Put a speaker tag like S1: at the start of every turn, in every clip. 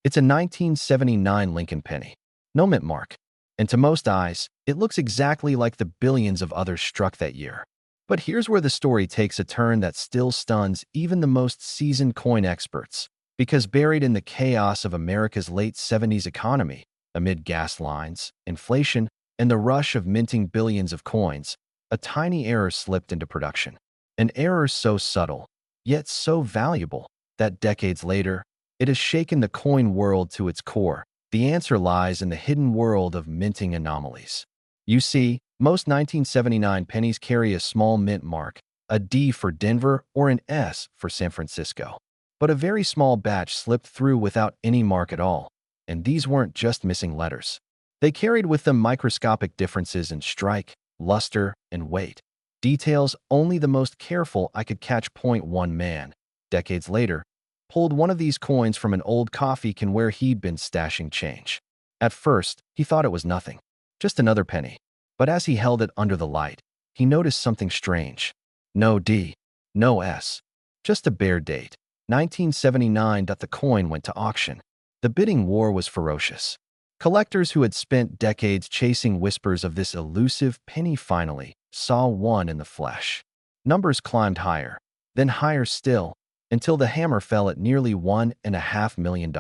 S1: It's a 1979 Lincoln penny. No mint mark. And to most eyes, it looks exactly like the billions of others struck that year. But here's where the story takes a turn that still stuns even the most seasoned coin experts. Because buried in the chaos of America's late 70s economy, amid gas lines, inflation, and the rush of minting billions of coins, a tiny error slipped into production. An error so subtle, yet so valuable, that decades later, it has shaken the coin world to its core. The answer lies in the hidden world of minting anomalies. You see, most 1979 pennies carry a small mint mark, a D for Denver or an S for San Francisco. But a very small batch slipped through without any mark at all, and these weren't just missing letters. They carried with them microscopic differences in strike, luster, and weight. Details only the most careful eye could catch. Point one man, decades later, pulled one of these coins from an old coffee can where he'd been stashing change. At first, he thought it was nothing, just another penny. But as he held it under the light, he noticed something strange. No D, no S, just a bare date. 1979. The coin went to auction. The bidding war was ferocious. Collectors who had spent decades chasing whispers of this elusive penny finally saw one in the flesh. Numbers climbed higher, then higher still, until the hammer fell at nearly $1.5 million.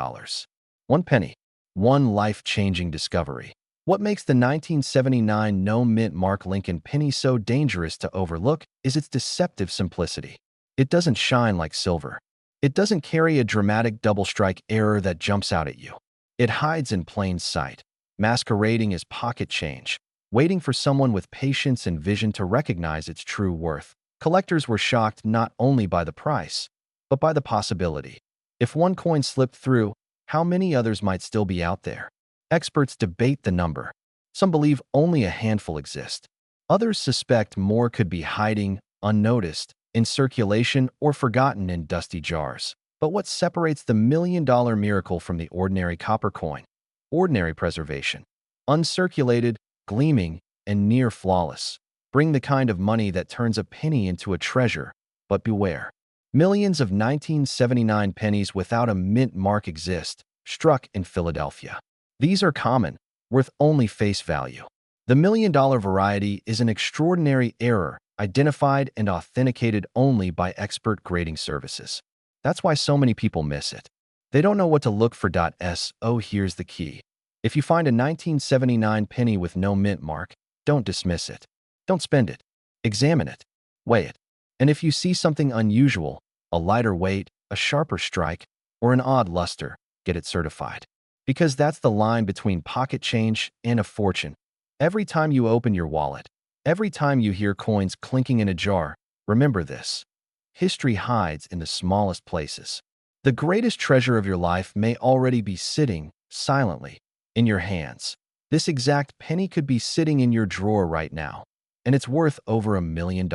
S1: One penny, one life-changing discovery. What makes the 1979 no mint mark Lincoln penny so dangerous to overlook is its deceptive simplicity. It doesn't shine like silver. It doesn't carry a dramatic double-strike error that jumps out at you. It hides in plain sight, masquerading as pocket change, waiting for someone with patience and vision to recognize its true worth. Collectors were shocked not only by the price, but by the possibility. If one coin slipped through, how many others might still be out there? Experts debate the number. Some believe only a handful exist. Others suspect more could be hiding, unnoticed, in circulation or forgotten in dusty jars. But what separates the million-dollar miracle from the ordinary copper coin? Ordinary preservation. Uncirculated, gleaming, and near flawless. Bring the kind of money that turns a penny into a treasure. But beware. Millions of 1979 pennies without a mint mark exist, struck in Philadelphia. These are common, worth only face value. The million-dollar variety is an extraordinary error, identified and authenticated only by expert grading services. That's why so many people miss it. They don't know what to look for. So here's the key. If you find a 1979 penny with no mint mark, don't dismiss it. Don't spend it. Examine it. Weigh it. And if you see something unusual, a lighter weight, a sharper strike, or an odd luster, get it certified. Because that's the line between pocket change and a fortune. Every time you open your wallet, every time you hear coins clinking in a jar, remember this. History hides in the smallest places. The greatest treasure of your life may already be sitting, silently, in your hands. This exact penny could be sitting in your drawer right now, and it's worth over $1 million.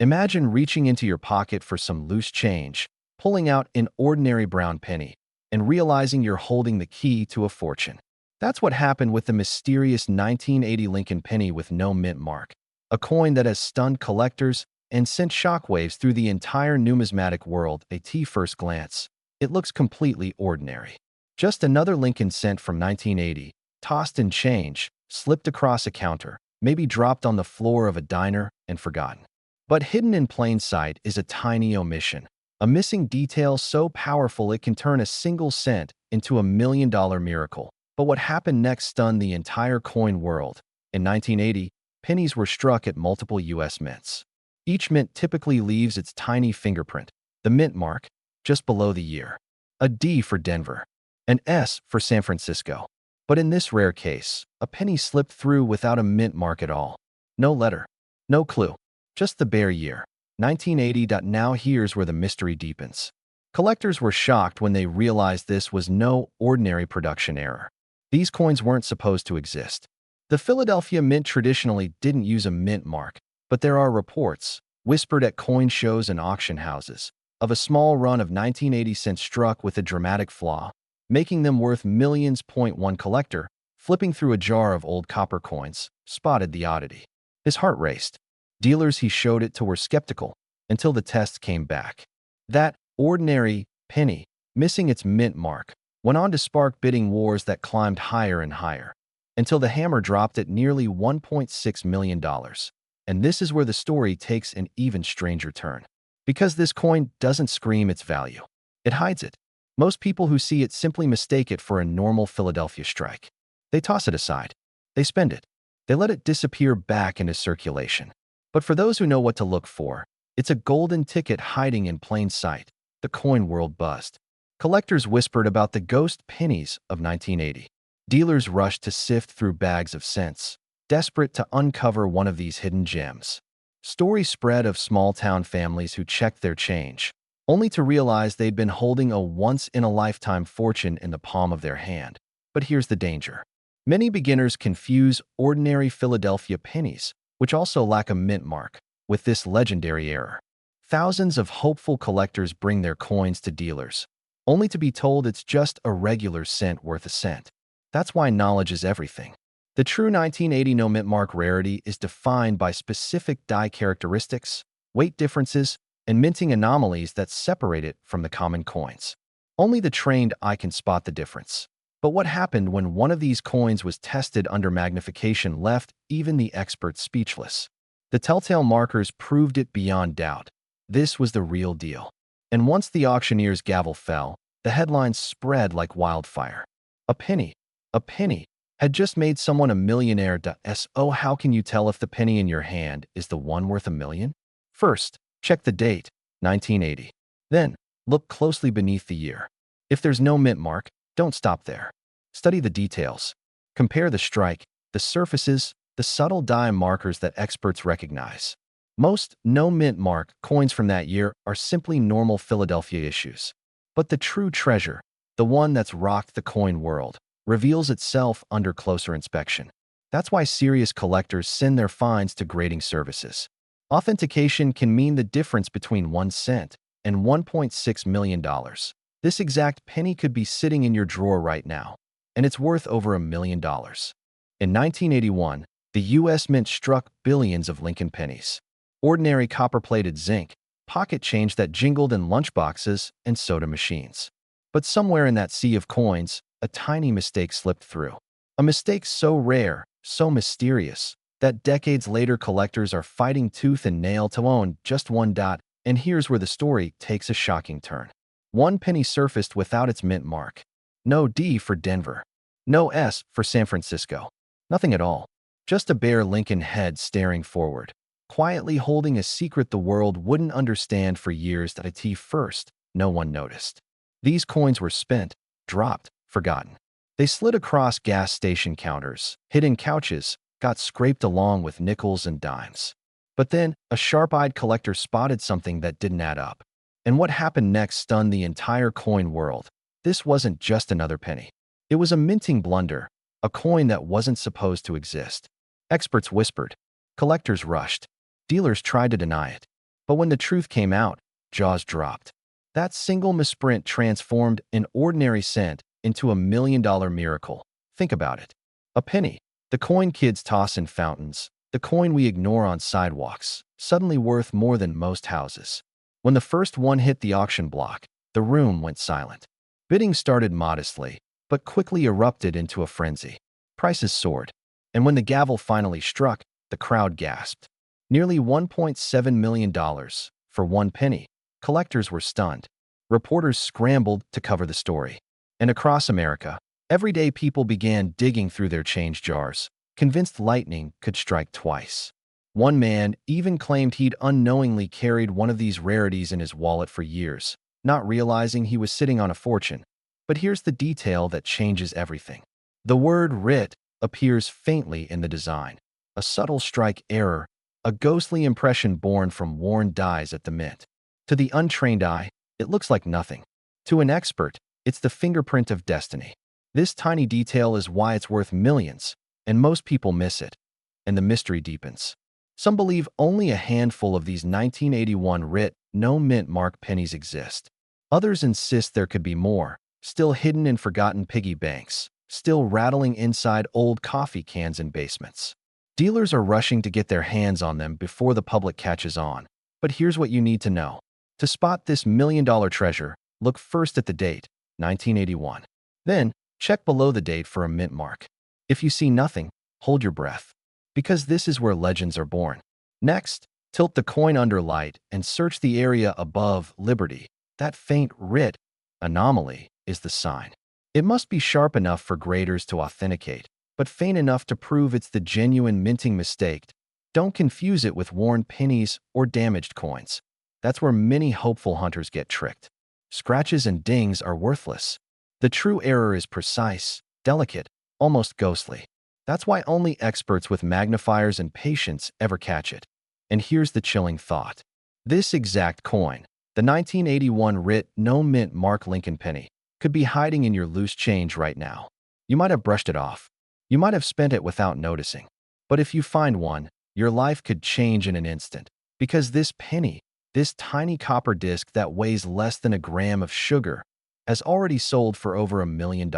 S1: Imagine reaching into your pocket for some loose change, pulling out an ordinary brown penny, and realizing you're holding the key to a fortune. That's what happened with the mysterious 1980 Lincoln penny with no mint mark, a coin that has stunned collectors and sent shockwaves through the entire numismatic world. At first glance, it looks completely ordinary. Just another Lincoln cent from 1980, tossed in change, slipped across a counter, maybe dropped on the floor of a diner and forgotten. But hidden in plain sight is a tiny omission, a missing detail so powerful it can turn a single cent into $1 million miracle. But what happened next stunned the entire coin world. In 1980, pennies were struck at multiple U.S. mints. Each mint typically leaves its tiny fingerprint, the mint mark, just below the year. A D for Denver, an S for San Francisco. But in this rare case, a penny slipped through without a mint mark at all. No letter, no clue, just the bare year. 1980. Now here's where the mystery deepens. Collectors were shocked when they realized this was no ordinary production error. These coins weren't supposed to exist. The Philadelphia Mint traditionally didn't use a mint mark, but there are reports, whispered at coin shows and auction houses, of a small run of 1980 cents struck with a dramatic flaw, making them worth millions. One collector, flipping through a jar of old copper coins, spotted the oddity. His heart raced. Dealers he showed it to were skeptical, until the test came back. That ordinary penny, missing its mint mark, went on to spark bidding wars that climbed higher and higher, until the hammer dropped at nearly $1.6 million. And this is where the story takes an even stranger turn. Because this coin doesn't scream its value. It hides it. Most people who see it simply mistake it for a normal Philadelphia strike. They toss it aside. They spend it. They let it disappear back into circulation. But for those who know what to look for, it's a golden ticket hiding in plain sight. The coin world buzzed. Collectors whispered about the ghost pennies of 1980. Dealers rushed to sift through bags of cents, desperate to uncover one of these hidden gems. Stories spread of small-town families who checked their change, only to realize they'd been holding a once-in-a-lifetime fortune in the palm of their hand. But here's the danger. Many beginners confuse ordinary Philadelphia pennies, which also lack a mint mark, with this legendary error. Thousands of hopeful collectors bring their coins to dealers, only to be told it's just a regular cent worth a cent. That's why knowledge is everything. The true 1980 no mint mark rarity is defined by specific die characteristics, weight differences, and minting anomalies that separate it from the common coins. Only the trained eye can spot the difference. But what happened when one of these coins was tested under magnification left even the experts speechless. The telltale markers proved it beyond doubt. This was the real deal. And once the auctioneer's gavel fell, the headlines spread like wildfire. A penny had just made someone a millionaire. So how can you tell if the penny in your hand is the one worth $1 million? First, check the date, 1980. Then, look closely beneath the year. If there's no mint mark, don't stop there. Study the details. Compare the strike, the surfaces, the subtle die markers that experts recognize. Most no mint mark coins from that year are simply normal Philadelphia issues. But the true treasure, the one that's rocked the coin world, reveals itself under closer inspection. That's why serious collectors send their finds to grading services. Authentication can mean the difference between 1 cent and $1.6 million. This exact penny could be sitting in your drawer right now, and it's worth over $1 million. In 1981, the U.S. Mint struck billions of Lincoln pennies. Ordinary copper-plated zinc, pocket change that jingled in lunchboxes and soda machines. But somewhere in that sea of coins, a tiny mistake slipped through. A mistake so rare, so mysterious, that decades later collectors are fighting tooth and nail to own just one dot. And here's where the story takes a shocking turn. One penny surfaced without its mint mark. No D for Denver. No S for San Francisco. Nothing at all. Just a bare Lincoln head staring forward, quietly holding a secret the world wouldn't understand for years. That at first, no one noticed. These coins were spent, dropped, forgotten. They slid across gas station counters, hid in couches, got scraped along with nickels and dimes. But then, a sharp-eyed collector spotted something that didn't add up. And what happened next stunned the entire coin world. This wasn't just another penny. It was a minting blunder, a coin that wasn't supposed to exist. Experts whispered. Collectors rushed. Dealers tried to deny it. But when the truth came out, jaws dropped. That single misprint transformed an ordinary cent into $1 million miracle. Think about it. A penny, the coin kids toss in fountains, the coin we ignore on sidewalks, suddenly worth more than most houses. When the first one hit the auction block, the room went silent. Bidding started modestly, but quickly erupted into a frenzy. Prices soared. And when the gavel finally struck, the crowd gasped. Nearly $1.7 million for one penny. Collectors were stunned. Reporters scrambled to cover the story. And across America, everyday people began digging through their change jars, convinced lightning could strike twice. One man even claimed he'd unknowingly carried one of these rarities in his wallet for years, not realizing he was sitting on a fortune. But here's the detail that changes everything. The word "writ" appears faintly in the design. A subtle strike error, a ghostly impression born from worn dies at the mint. To the untrained eye, it looks like nothing. To an expert, it's the fingerprint of destiny. This tiny detail is why it's worth millions, and most people miss it. And the mystery deepens. Some believe only a handful of these 1981 writ, no mint mark pennies exist. Others insist there could be more, still hidden in forgotten piggy banks, still rattling inside old coffee cans in basements. Dealers are rushing to get their hands on them before the public catches on. But here's what you need to know. To spot this $1 million treasure, look first at the date, 1981. Then, check below the date for a mint mark. If you see nothing, hold your breath, because this is where legends are born. Next, tilt the coin under light and search the area above Liberty. That faint writ anomaly is the sign. It must be sharp enough for graders to authenticate, but faint enough to prove it's the genuine minting mistake. Don't confuse it with worn pennies or damaged coins. That's where many hopeful hunters get tricked. Scratches and dings are worthless. The true error is precise, delicate, almost ghostly. That's why only experts with magnifiers and patience ever catch it. And here's the chilling thought. This exact coin, the 1981 writ no mint mark Lincoln penny, could be hiding in your loose change right now. You might have brushed it off. You might have spent it without noticing. But if you find one, your life could change in an instant. Because this penny, this tiny copper disc that weighs less than a gram of sugar, has already sold for over $1 million.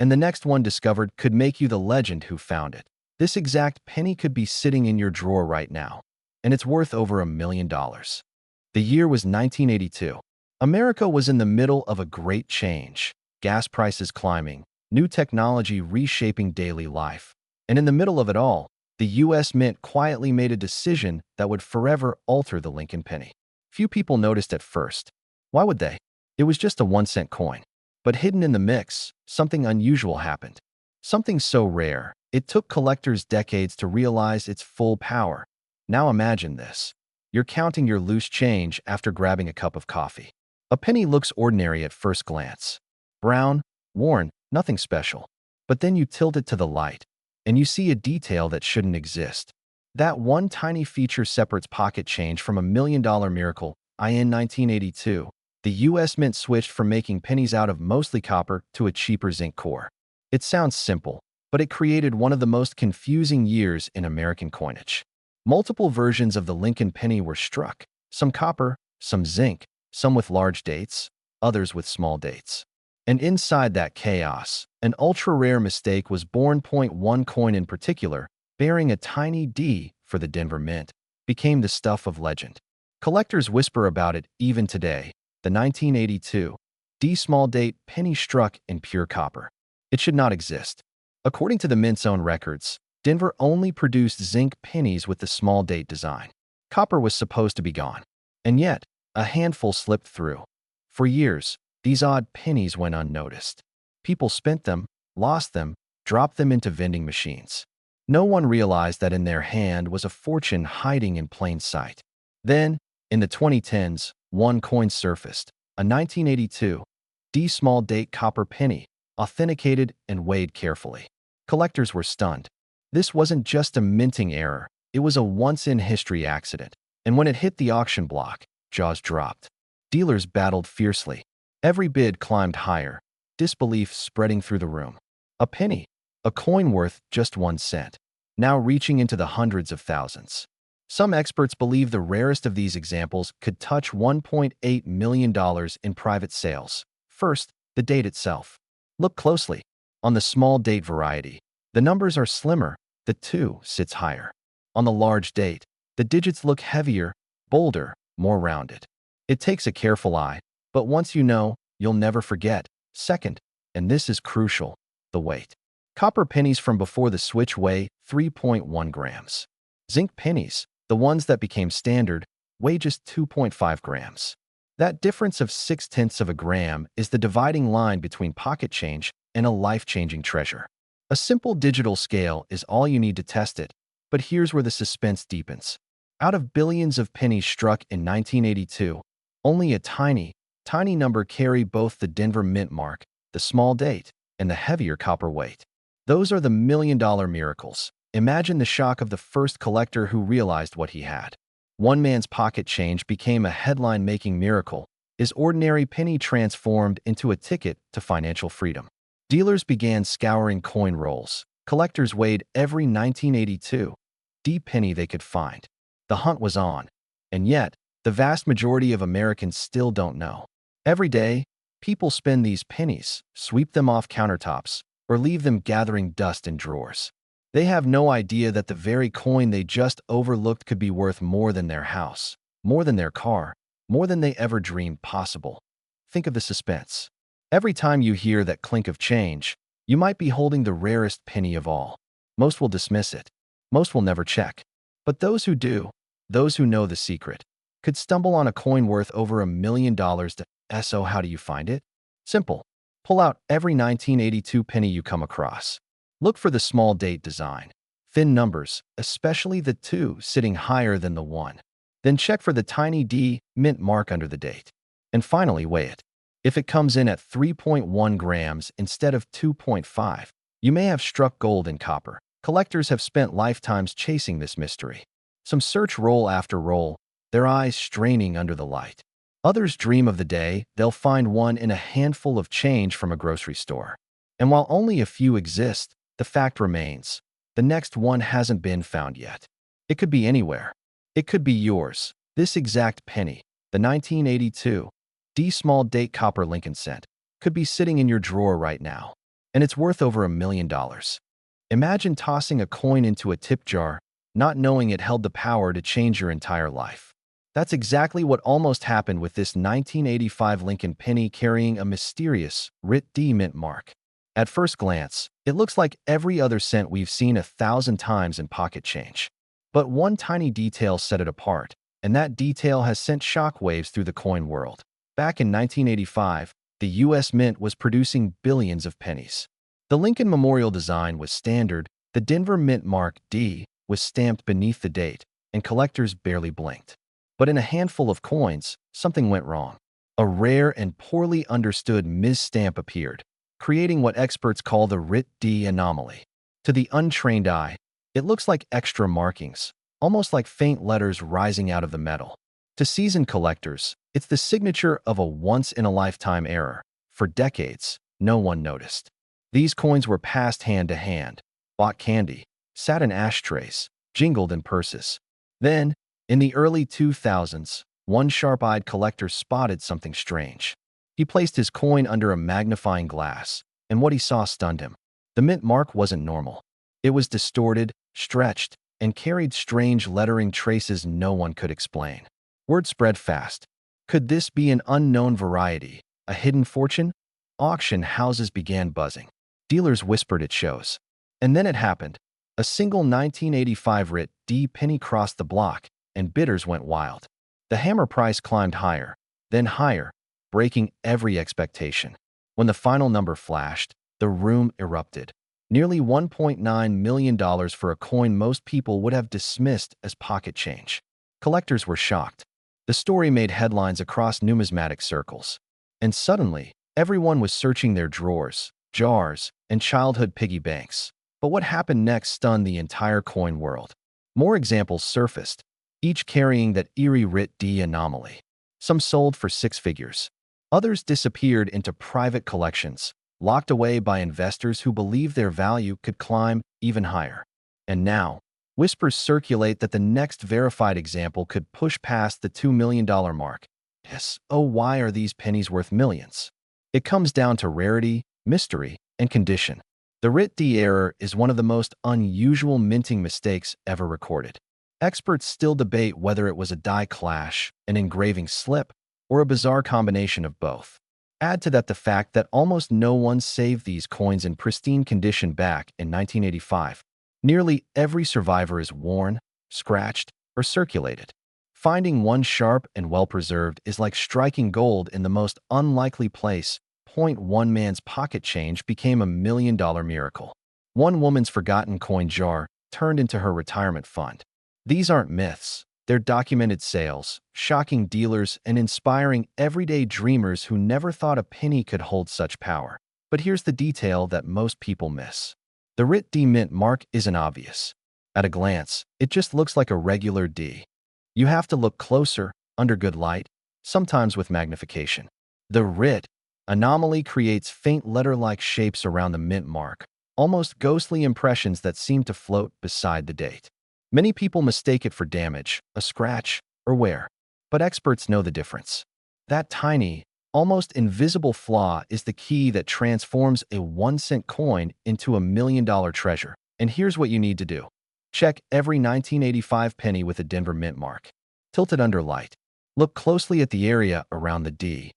S1: And the next one discovered could make you the legend who found it. This exact penny could be sitting in your drawer right now, and it's worth over $1 million. The year was 1982. America was in the middle of a great change. Gas prices climbing, new technology reshaping daily life. And in the middle of it all, the U.S. Mint quietly made a decision that would forever alter the Lincoln penny. Few people noticed at first. Why would they? It was just a 1-cent coin. But hidden in the mix, something unusual happened. Something so rare, it took collectors decades to realize its full power. Now imagine this. You're counting your loose change after grabbing a cup of coffee. A penny looks ordinary at first glance. Brown, worn, nothing special. But then you tilt it to the light, and you see a detail that shouldn't exist. That one tiny feature separates pocket change from $1 million miracle. In 1982, the U.S. Mint switched from making pennies out of mostly copper to a cheaper zinc core. It sounds simple, but it created one of the most confusing years in American coinage. Multiple versions of the Lincoln penny were struck, some copper, some zinc, some with large dates, others with small dates. And inside that chaos, an ultra-rare mistake was born. One coin in particular, bearing a tiny D for the Denver Mint, became the stuff of legend. Collectors whisper about it even today. The 1982 D small date penny struck in pure copper. It should not exist. According to the Mint's own records, Denver only produced zinc pennies with the small date design. Copper was supposed to be gone. And yet, a handful slipped through. For years, these odd pennies went unnoticed. People spent them, lost them, dropped them into vending machines. No one realized that in their hand was a fortune hiding in plain sight. Then, in the 2010s, one coin surfaced, a 1982 D small date copper penny, authenticated and weighed carefully. Collectors were stunned. This wasn't just a minting error, it was a once-in-history accident. And when it hit the auction block, jaws dropped. Dealers battled fiercely. Every bid climbed higher, disbelief spreading through the room. A penny, a coin worth just 1 cent, now reaching into the hundreds of thousands. Some experts believe the rarest of these examples could touch $1.8 million in private sales. First, the date itself. Look closely. On the small date variety, the numbers are slimmer, the 2 sits higher. On the large date, the digits look heavier, bolder, more rounded. It takes a careful eye, but once you know, you'll never forget. Second, and this is crucial, the weight. Copper pennies from before the switch weigh 3.1 grams. Zinc pennies, the ones that became standard, weigh just 2.5 grams. That difference of 0.6 of a gram is the dividing line between pocket change and a life-changing treasure. A simple digital scale is all you need to test it, but here's where the suspense deepens. Out of billions of pennies struck in 1982, only a tiny number carry both the Denver Mint mark, the small date, and the heavier copper weight. Those are the million-dollar miracles. Imagine the shock of the first collector who realized what he had. One man's pocket change became a headline-making miracle. His ordinary penny transformed into a ticket to financial freedom. Dealers began scouring coin rolls. Collectors weighed every 1982 D penny they could find. The hunt was on. And yet, the vast majority of Americans still don't know. Every day, people spend these pennies, sweep them off countertops, or leave them gathering dust in drawers. They have no idea that the very coin they just overlooked could be worth more than their house, more than their car, more than they ever dreamed possible. Think of the suspense. Every time you hear that clink of change, you might be holding the rarest penny of all. Most will dismiss it. Most will never check. But those who do, those who know the secret, could stumble on a coin worth over $1 million. So how do you find it? Simple. Pull out every 1982 penny you come across. Look for the small date design. Thin numbers, especially the 2 sitting higher than the 1. Then check for the tiny D mint mark under the date. And finally, weigh it. If it comes in at 3.1 grams instead of 2.5, you may have struck gold in copper. Collectors have spent lifetimes chasing this mystery. Some search roll after roll, their eyes straining under the light. Others dream of the day they'll find one in a handful of change from a grocery store. And while only a few exist, the fact remains, the next one hasn't been found yet. It could be anywhere. It could be yours. This exact penny, the 1982 D small date copper Lincoln cent, could be sitting in your drawer right now, and it's worth over $1 million. Imagine tossing a coin into a tip jar, not knowing it held the power to change your entire life. That's exactly what almost happened with this 1985 Lincoln penny carrying a mysterious Rit D mint mark. At first glance, it looks like every other cent we've seen 1,000 times in pocket change. But one tiny detail set it apart, and that detail has sent shockwaves through the coin world. Back in 1985, the U.S. Mint was producing billions of pennies. The Lincoln Memorial design was standard, the Denver Mint Mark D was stamped beneath the date, and collectors barely blinked. But in a handful of coins, something went wrong. A rare and poorly understood misstamp appeared, creating what experts call the Rit D anomaly. To the untrained eye, it looks like extra markings, almost like faint letters rising out of the metal. To seasoned collectors, it's the signature of a once-in-a-lifetime error. For decades, no one noticed. These coins were passed hand to hand, bought candy, sat in ashtrays, jingled in purses. Then, in the early 2000s, one sharp-eyed collector spotted something strange. He placed his coin under a magnifying glass, and what he saw stunned him. The mint mark wasn't normal. It was distorted, stretched, and carried strange lettering traces no one could explain. Word spread fast. Could this be an unknown variety, a hidden fortune? Auction houses began buzzing. Dealers whispered it shows. And then it happened. A single 1985 Rit D penny crossed the block, and bidders went wild. The hammer price climbed higher, then higher, breaking every expectation. When the final number flashed, the room erupted. Nearly $1.9 million for a coin most people would have dismissed as pocket change. Collectors were shocked. The story made headlines across numismatic circles. And suddenly, everyone was searching their drawers, jars, and childhood piggy banks. But what happened next stunned the entire coin world. More examples surfaced, each carrying that eerie Rit D anomaly. Some sold for 6 figures. Others disappeared into private collections, locked away by investors who believed their value could climb even higher. And now, whispers circulate that the next verified example could push past the $2 million mark. Yes, oh, why are these pennies worth millions? It comes down to rarity, mystery, and condition. The Rit D error is one of the most unusual minting mistakes ever recorded. Experts still debate whether it was a die clash, an engraving slip, or a bizarre combination of both. Add to that the fact that almost no one saved these coins in pristine condition back in 1985. Nearly every survivor is worn, scratched, or circulated. Finding one sharp and well-preserved is like striking gold in the most unlikely place. One man's pocket change became a $1 million miracle. One woman's forgotten coin jar turned into her retirement fund. These aren't myths. They're documented sales, shocking dealers, and inspiring everyday dreamers who never thought a penny could hold such power. But here's the detail that most people miss. The Rit D mint mark isn't obvious. At a glance, it just looks like a regular D. You have to look closer, under good light, sometimes with magnification. The Rit anomaly creates faint letter-like shapes around the mint mark, almost ghostly impressions that seem to float beside the date. Many people mistake it for damage, a scratch, or wear. But experts know the difference. That tiny, almost invisible flaw is the key that transforms a 1-cent coin into a $1 million treasure. And here's what you need to do. Check every 1985 penny with a Denver mint mark. Tilt it under light. Look closely at the area around the D.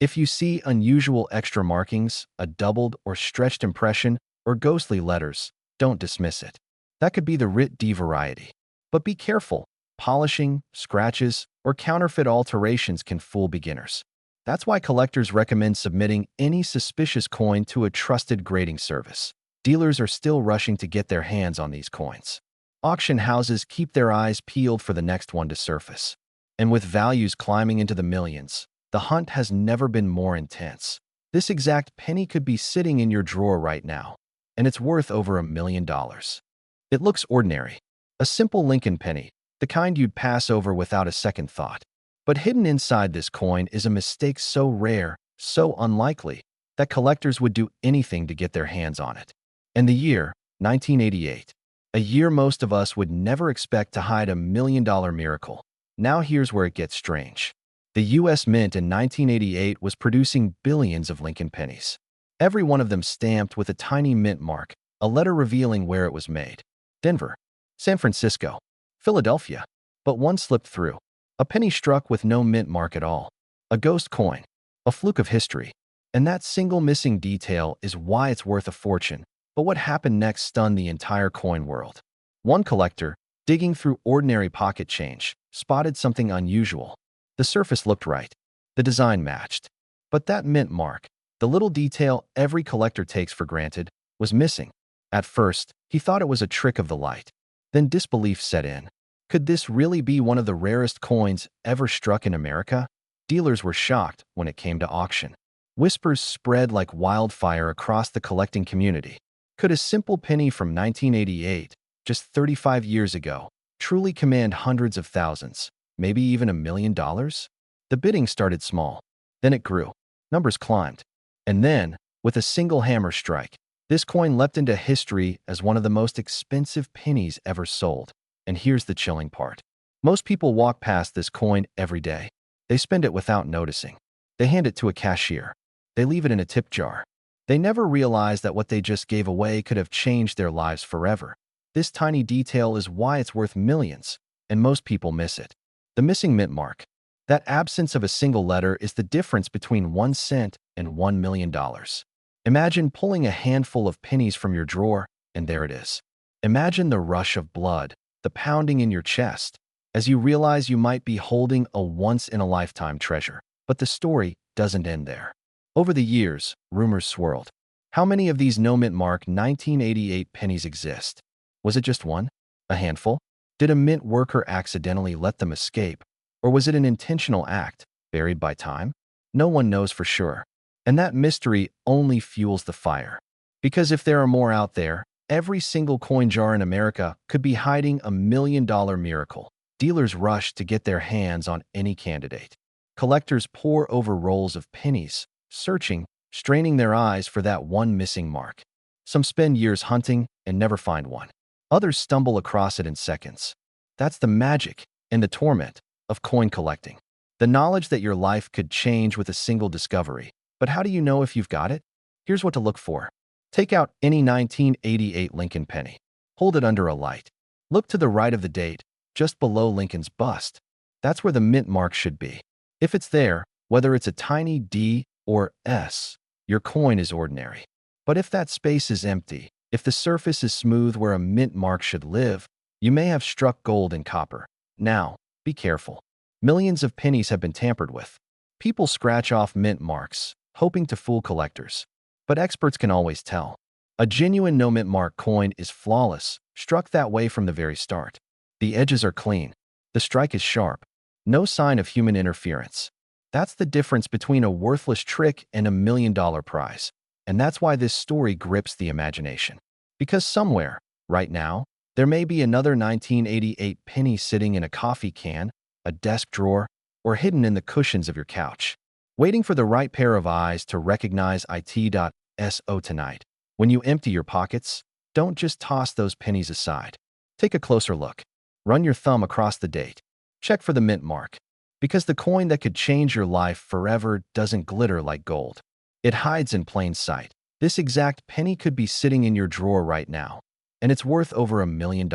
S1: If you see unusual extra markings, a doubled or stretched impression, or ghostly letters, don't dismiss it. That could be the Rit D variety. But be careful. Polishing, scratches, or counterfeit alterations can fool beginners. That's why collectors recommend submitting any suspicious coin to a trusted grading service. Dealers are still rushing to get their hands on these coins. Auction houses keep their eyes peeled for the next one to surface. And with values climbing into the millions, the hunt has never been more intense. This exact penny could be sitting in your drawer right now, and it's worth over $1 million. It looks ordinary, a simple Lincoln penny, the kind you'd pass over without a second thought. But hidden inside this coin is a mistake so rare, so unlikely, that collectors would do anything to get their hands on it. And the year, 1988. A year most of us would never expect to hide $1 million miracle. Now here's where it gets strange. The U.S. Mint in 1988 was producing billions of Lincoln pennies. Every one of them stamped with a tiny mint mark, a letter revealing where it was made. Denver, San Francisco, Philadelphia. But one slipped through. A penny struck with no mint mark at all. A ghost coin. A fluke of history. And that single missing detail is why it's worth a fortune. But what happened next stunned the entire coin world. One collector, digging through ordinary pocket change, spotted something unusual. The surface looked right. The design matched. But that mint mark, the little detail every collector takes for granted, was missing. At first, he thought it was a trick of the light. Then disbelief set in. Could this really be one of the rarest coins ever struck in America? Dealers were shocked when it came to auction. Whispers spread like wildfire across the collecting community. Could a simple penny from 1988, just 35 years ago, truly command hundreds of thousands, maybe even $1 million? The bidding started small. Then it grew. Numbers climbed. And then, with a single hammer strike, this coin leapt into history as one of the most expensive pennies ever sold. And here's the chilling part. Most people walk past this coin every day. They spend it without noticing. They hand it to a cashier. They leave it in a tip jar. They never realize that what they just gave away could have changed their lives forever. This tiny detail is why it's worth millions, and most people miss it. The missing mint mark. That absence of a single letter is the difference between 1 cent and $1 million. Imagine pulling a handful of pennies from your drawer, and there it is. Imagine the rush of blood, the pounding in your chest, as you realize you might be holding a once-in-a-lifetime treasure. But the story doesn't end there. Over the years, rumors swirled. How many of these no-mint mark 1988 pennies exist? Was it just one? A handful? Did a mint worker accidentally let them escape? Or was it an intentional act, buried by time? No one knows for sure. And that mystery only fuels the fire. Because if there are more out there, every single coin jar in America could be hiding $1 million miracle. Dealers rush to get their hands on any candidate. Collectors pore over rolls of pennies, searching, straining their eyes for that one missing mark. Some spend years hunting and never find one. Others stumble across it in seconds. That's the magic and the torment of coin collecting. The knowledge that your life could change with a single discovery. But how do you know if you've got it? Here's what to look for. Take out any 1988 Lincoln penny. Hold it under a light. Look to the right of the date, just below Lincoln's bust. That's where the mint mark should be. If it's there, whether it's a tiny D or S, your coin is ordinary. But if that space is empty, if the surface is smooth where a mint mark should live, you may have struck gold and copper. Now, be careful. Millions of pennies have been tampered with. People scratch off mint marks, hoping to fool collectors. But experts can always tell. A genuine no-mint mark coin is flawless, struck that way from the very start. The edges are clean. The strike is sharp. No sign of human interference. That's the difference between a worthless trick and $1 million prize. And that's why this story grips the imagination. Because somewhere, right now, there may be another 1988 penny sitting in a coffee can, a desk drawer, or hidden in the cushions of your couch, waiting for the right pair of eyes to recognize it.so tonight. When you empty your pockets, don't just toss those pennies aside. Take a closer look. Run your thumb across the date. Check for the mint mark. Because the coin that could change your life forever doesn't glitter like gold. It hides in plain sight. This exact penny could be sitting in your drawer right now, and it's worth over $1 million.